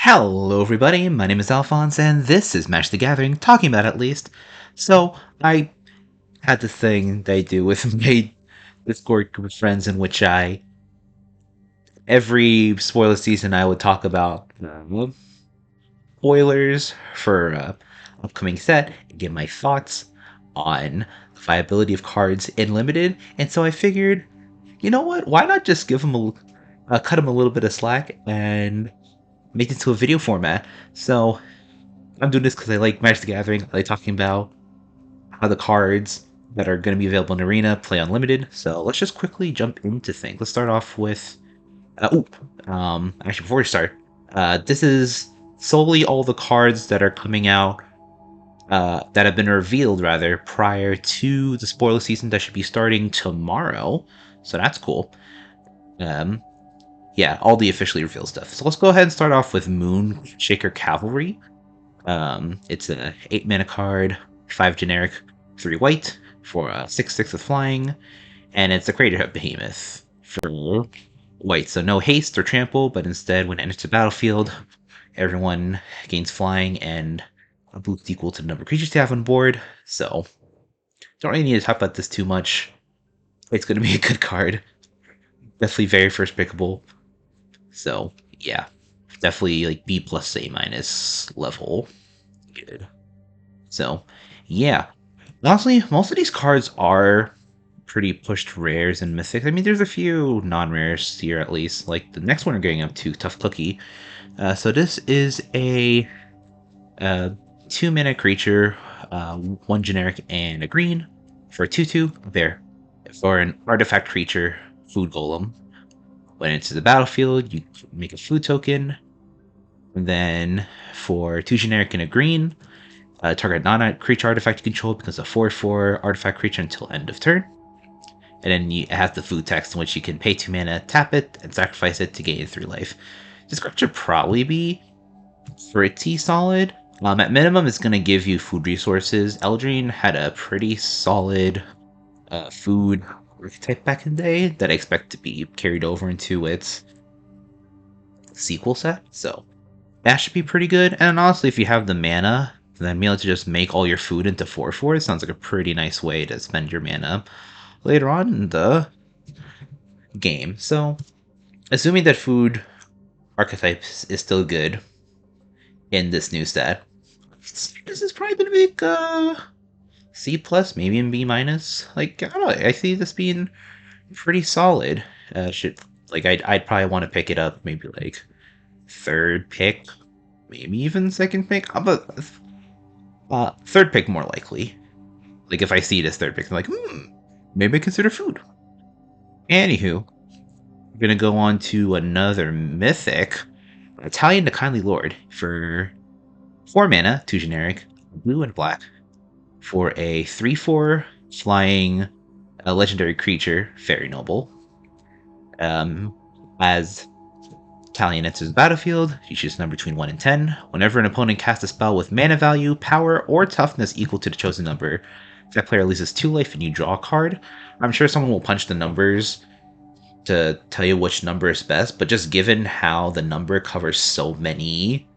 Hello, everybody. My name is Alfonse, and this is Magic the Gathering, talking about at least. So, I had this thing that I do with my Discord group of friends in which every spoiler season, I would talk about spoilers for upcoming set and give my thoughts on the viability of cards in Limited. And so I figured, you know what? Why not just give them cut them a little bit of slack and make it into a video format? So I'm doing this because I like Magic the Gathering. I like talking about how the cards that are going to be available in Arena play unlimited. So let's just quickly jump into things. Let's start off with. Actually, before we start, this is solely all the cards that are coming out, that have been revealed rather prior to the spoiler season that should be starting tomorrow. So that's cool. Um, yeah, all the officially revealed stuff. So let's go ahead and start off with Moon Shaker Cavalry. It's a 8 mana card, 5 generic, 3 white for 6/6 with flying, and it's a Crater Behemoth for white. So no haste or trample, but instead, when it enters the battlefield, everyone gains flying and a boost equal to the number of creatures you have on board. So don't really need to talk about this too much. It's going to be a good card. Definitely very first pickable. So yeah, definitely like B plus A minus level. Good. So, yeah. Honestly, most of these cards are pretty pushed rares and mythics. I mean, there's a few non-rares here at least. Like the next one we're getting up to, Tough Cookie. So this is a 2 mana creature, 1 generic and a green for a 2/2. There, for an artifact creature, Food Golem. When it's the battlefield, you make a food token. And then for 2 generic and a green, target non-creature artifact you control becomes a 4/4 artifact creature until end of turn. And then it has the food text in which you can pay 2 mana, tap it, and sacrifice it to gain 3 life. This card should probably be pretty solid. At minimum, it's going to give you food resources. Eldraine had a pretty solid food archetype back in the day that I expect to be carried over into its sequel set. So that should be pretty good. And honestly, if you have the mana, then being able to just make all your food into 4/4 sounds like a pretty nice way to spend your mana later on in the game. So, assuming that food archetypes is still good in this new set, this is probably gonna be C plus, maybe in B minus. Like I don't know, I see this being pretty solid. Should like I'd probably want to pick it up maybe like third pick, maybe even second pick. But third pick more likely. Like if I see it as third pick, I'm like, maybe consider food. Anywho, we're gonna go on to another mythic, Italian the Kindly Lord for 4 mana, 2 generic, blue and black, for a 3/4 flying legendary creature, Fairy Noble. As Italian enters the battlefield, you choose a number between 1 and 10. Whenever an opponent casts a spell with mana value, power, or toughness equal to the chosen number, that player loses 2 life and you draw a card. I'm sure someone will punch the numbers to tell you which number is best, but just given how the number covers so many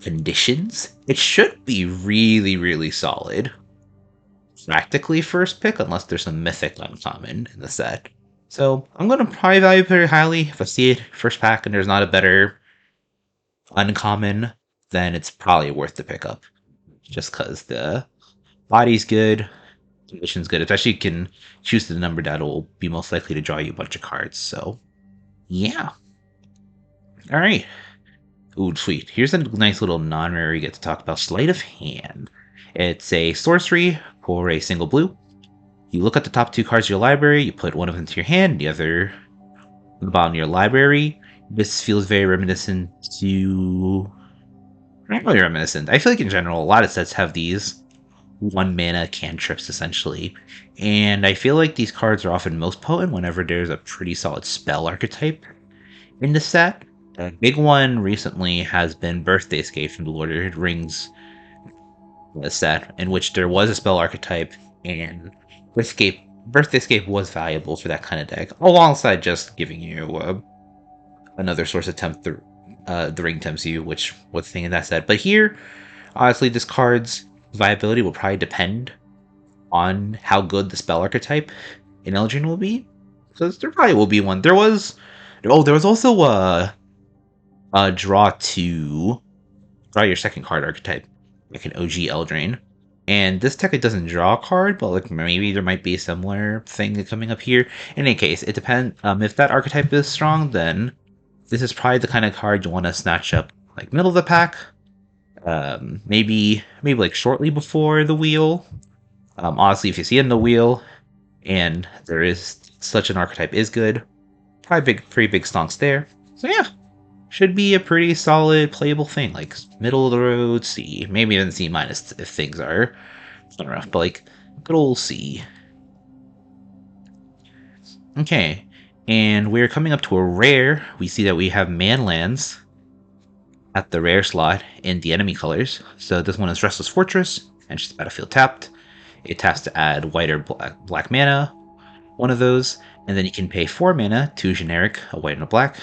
conditions, it should be really, really solid. Practically first pick, unless there's some mythic uncommon in the set. So I'm going to probably value it very highly. If I see it first pack and there's not a better uncommon, then it's probably worth the pickup. Just because the body's good, condition's good. Especially you can choose the number that will be most likely to draw you a bunch of cards. So, yeah. All right. Ooh, sweet. Here's a nice little non-rare we get to talk about. Sleight of Hand. It's a sorcery for a single blue. You look at the top 2 cards of your library, you put one of them into your hand, the other on the bottom of your library. This feels very reminiscent to... Not really reminiscent. I feel like in general, a lot of sets have these 1 mana cantrips, essentially. And I feel like these cards are often most potent whenever there's a pretty solid spell archetype in the set. A big one recently has been Birthday Escape from the Lord of the Rings set, in which there was a spell archetype, and Birthday Escape was valuable for that kind of deck, alongside just giving you another source of the ring tempts you, which was the thing in that set. But here, honestly, this card's viability will probably depend on how good the spell archetype in Eldraine will be. Because there probably will be one. There was also a draw your second card archetype, like an OG Eldraine. And this technically doesn't draw a card, but like maybe there might be a similar thing coming up here. In any case, it depends. If that archetype is strong, then this is probably the kind of card you want to snatch up, like middle of the pack. Maybe like shortly before the wheel. Honestly, if you see it in the wheel, and there is such an archetype is good, probably pretty big stonks there. So yeah, should be a pretty solid playable thing, like middle of the road C, maybe even C minus if things are rough, but like good old C. Okay, and we're coming up to a rare. We see that we have man lands at the rare slot in the enemy colors. So this one is Restless Fortress, and she's battlefield tapped. It taps to add white or black mana, one of those, and then you can pay 4 mana, 2 generic, a white and a black,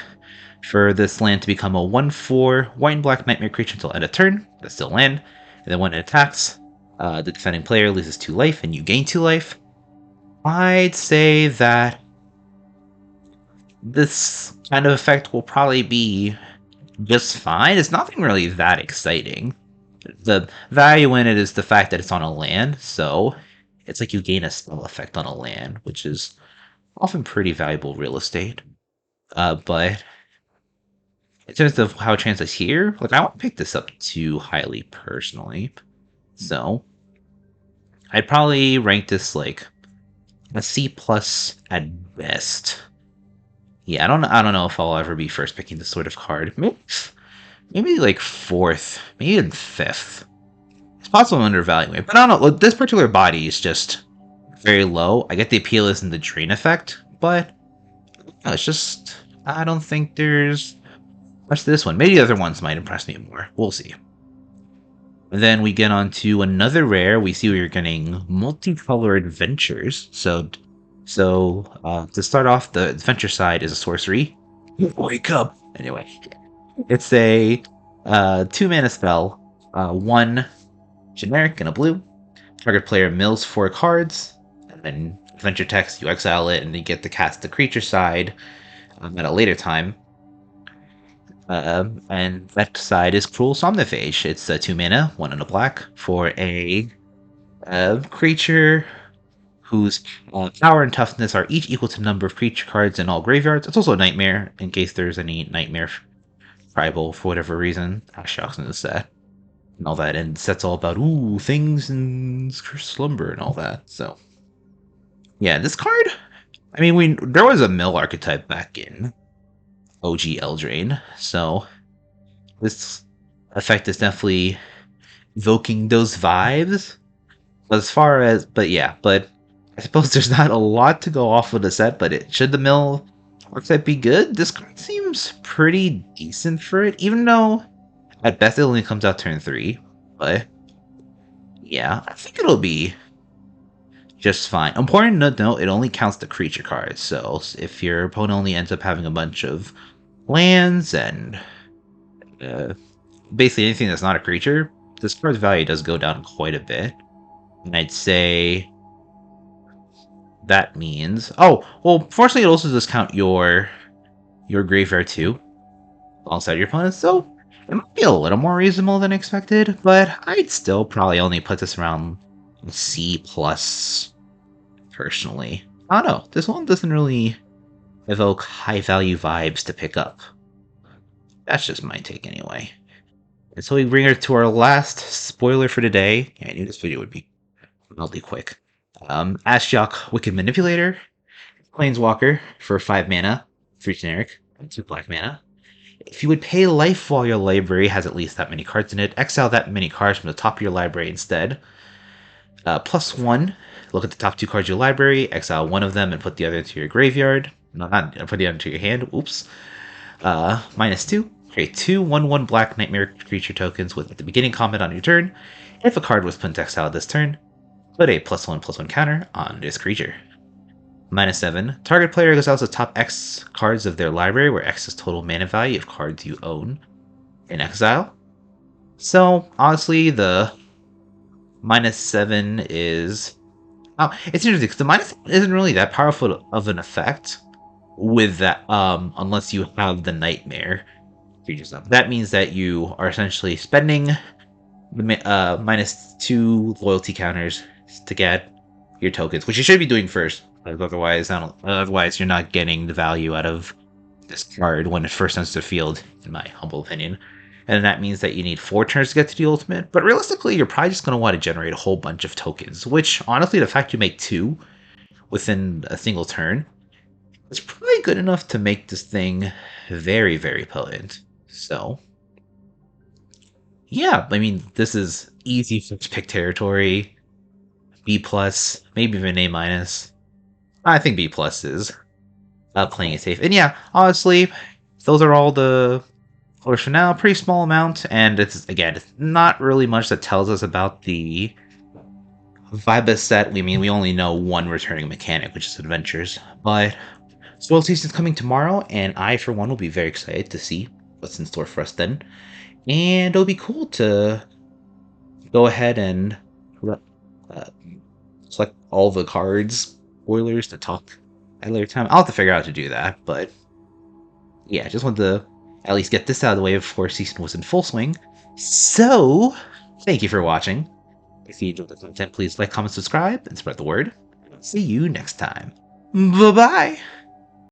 for this land to become a 1/4 white and black nightmare creature until end of turn. That's still land. And then when it attacks, the defending player loses 2 life and you gain 2 life. I'd say that this kind of effect will probably be just fine. It's nothing really that exciting. The value in it is the fact that it's on a land, so it's like you gain a spell effect on a land, which is often pretty valuable real estate. But in terms of how it translates here, like I won't pick this up too highly personally. So I'd probably rank this like a C plus at best. Yeah, I don't know if I'll ever be first picking this sort of card. Maybe like fourth, maybe even fifth. It's possible I'm undervaluing it, but I don't know. This particular body is just very low. I get the appeal is in the drain effect, but no, it's just I don't think there's much to this one. Maybe the other ones might impress me more. We'll see. And then we get on to another rare. We see we're getting multicolored adventures. So to start off, the adventure side is a sorcery. Wake up. Anyway, it's a 2 mana spell, 1 generic and a blue. Target player mills 4 cards, and then adventure text, you exile it, and you get to cast the creature side at a later time. And that side is Cruel Somniphage. It's a 2 mana, 1 and a black, for a creature whose power and toughness are each equal to the number of creature cards in all graveyards. It's also a nightmare, in case there's any nightmare tribal for whatever reason. Shocks in the set. And all that, and set's all about, ooh, things and slumber and all that, so. Yeah, this card, I mean, there was a mill archetype back in OG Eldraine, so this effect is definitely evoking those vibes. But I suppose there's not a lot to go off of the set, but should the mill archetype be good? This card seems pretty decent for it, even though at best it only comes out turn 3, but yeah, I think it'll be just fine. Important to note, it only counts the creature cards, so if your opponent only ends up having a bunch of lands and basically anything that's not a creature, this card's value does go down quite a bit. And I'd say that means... Oh, well, fortunately it also does count your graveyard too, alongside your opponent, so it might be a little more reasonable than expected, but I'd still probably only put this around C+, personally. I don't know, this one doesn't really evoke high-value vibes to pick up. That's just my take anyway. And so we bring her to our last spoiler for today. Yeah, I knew this video would be mildly quick. Ashiok Wicked Manipulator, Planeswalker for 5 mana, 3 generic, 2 black mana. If you would pay life while your library has at least that many cards in it, exile that many cards from the top of your library instead. +1, look at the top 2 cards of your library, exile one of them and put the other into your graveyard. No, not put the other into your hand, oops. -2, create 2 1/1 black nightmare creature tokens with at the beginning comment on your turn. If a card was put into exile this turn, put a +1/+1 counter on this creature. -7, target player goes out to the top X cards of their library, where X is total mana value of cards you own. in exile. So honestly, the -7 is it's interesting because the minus isn't really that powerful of an effect with that unless you have the nightmare creatures up. That means that you are essentially spending the -2 loyalty counters to get your tokens, which you should be doing first. Otherwise, otherwise you're not getting the value out of this card when it first enters the field, in my humble opinion. And that means that you need 4 turns to get to the ultimate. But realistically, you're probably just going to want to generate a whole bunch of tokens, which honestly, the fact you make 2 within a single turn is probably good enough to make this thing very, very potent. So, yeah, I mean, this is easy first pick territory. B plus, maybe even A minus. I think B plus is playing it safe. And yeah, honestly, those are all the colors for now. Pretty small amount, and it's again, it's not really much that tells us about the Vibus set. We only know one returning mechanic, which is adventures. But Spoil Season's coming tomorrow, and I, for one, will be very excited to see what's in store for us then. And it'll be cool to go ahead and uh, select all the cards, spoilers to talk at a later time. I'll have to figure out how to do that, but yeah, just wanted to at least get this out of the way before season was in full swing. So, thank you for watching. If you enjoyed the content, please like, comment, subscribe, and spread the word. See you next time. Bye-bye!